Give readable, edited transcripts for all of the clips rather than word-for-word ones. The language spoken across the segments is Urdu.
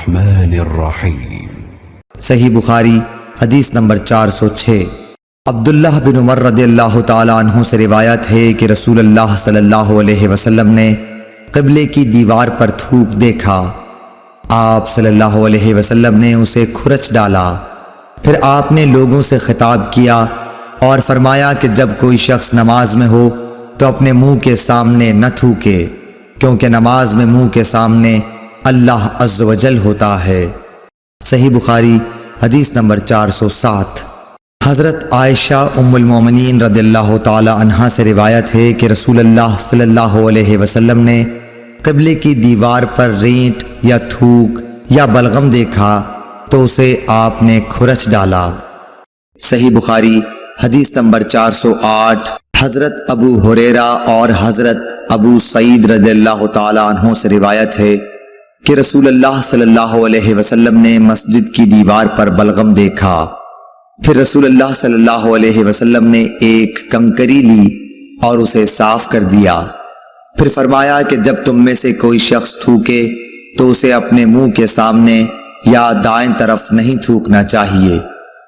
الرحمن الرحیم۔ صحیح بخاری حدیث نمبر 406۔ عبداللہ بن عمر رضی اللہ تعالیٰ عنہ سے روایت ہے کہ رسول اللہ صلی اللہ علیہ وسلم نے قبلے کی دیوار پر تھوک دیکھا۔ آپ صلی اللہ علیہ وسلم نے اسے کھرچ ڈالا۔ پھر آپ نے لوگوں سے خطاب کیا اور فرمایا کہ جب کوئی شخص نماز میں ہو تو اپنے منہ کے سامنے نہ تھوکے، کیونکہ نماز میں منہ کے سامنے اللہ عز و جل ہوتا ہے۔ صحیح بخاری حدیث نمبر 407۔ حضرت عائشہ ام المومنین رضی اللہ تعالی عنہا سے روایت ہے کہ رسول اللہ صلی اللہ علیہ وسلم نے قبلے کی دیوار پر رینٹ یا تھوک یا بلغم دیکھا تو اسے آپ نے کھرچ ڈالا۔ صحیح بخاری حدیث نمبر 408۔ حضرت ابو ہریرہ اور حضرت ابو سعید رضی اللہ تعالی عنہ سے روایت ہے کہ رسول اللہ صلی اللہ علیہ وسلم نے مسجد کی دیوار پر بلغم دیکھا۔ پھر رسول اللہ صلی اللہ علیہ وسلم نے ایک کنکری لی اور اسے صاف کر دیا۔ پھر فرمایا کہ جب تم میں سے کوئی شخص تھوکے تو اسے اپنے منہ کے سامنے یا دائیں طرف نہیں تھوکنا چاہیے،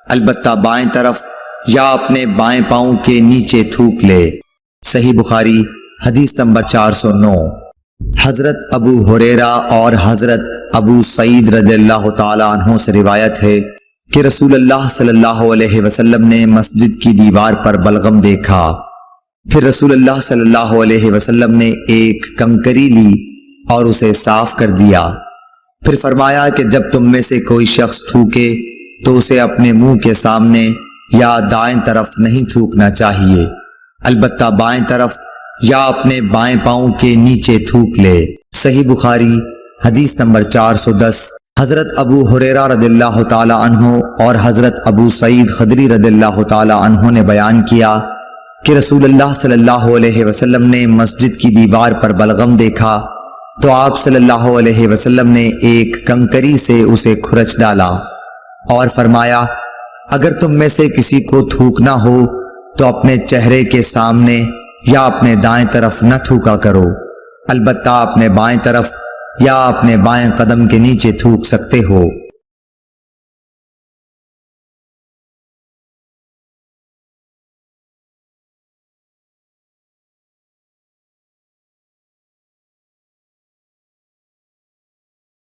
البتہ بائیں طرف یا اپنے بائیں پاؤں کے نیچے تھوک لے۔ صحیح بخاری حدیث نمبر 409۔ حضرت ابو ہریرہ اور حضرت ابو سعید رضی اللہ تعالی عنہ سے روایت ہے کہ رسول اللہ صلی اللہ علیہ وسلم نے مسجد کی دیوار پر بلغم دیکھا۔ پھر رسول اللہ صلی اللہ علیہ وسلم نے ایک کنکری لی اور اسے صاف کر دیا۔ پھر فرمایا کہ جب تم میں سے کوئی شخص تھوکے تو اسے اپنے منہ کے سامنے یا دائیں طرف نہیں تھوکنا چاہیے، البتہ بائیں طرف یا اپنے بائیں پاؤں کے نیچے تھوک لے۔ صحیح بخاری حدیث نمبر 410۔ حضرت ابو ہریرہ رضی اللہ تعالی عنہ اور حضرت ابو سعید خدری رضی اللہ تعالی عنہ نے بیان کیا کہ رسول اللہ صلی اللہ علیہ وسلم نے مسجد کی دیوار پر بلغم دیکھا تو آپ صلی اللہ علیہ وسلم نے ایک کنکری سے اسے کھرچ ڈالا اور فرمایا اگر تم میں سے کسی کو تھوکنا ہو تو اپنے چہرے کے سامنے یا اپنے دائیں طرف نہ تھوکا کرو، البتہ اپنے بائیں طرف یا اپنے بائیں قدم کے نیچے تھوک سکتے ہو۔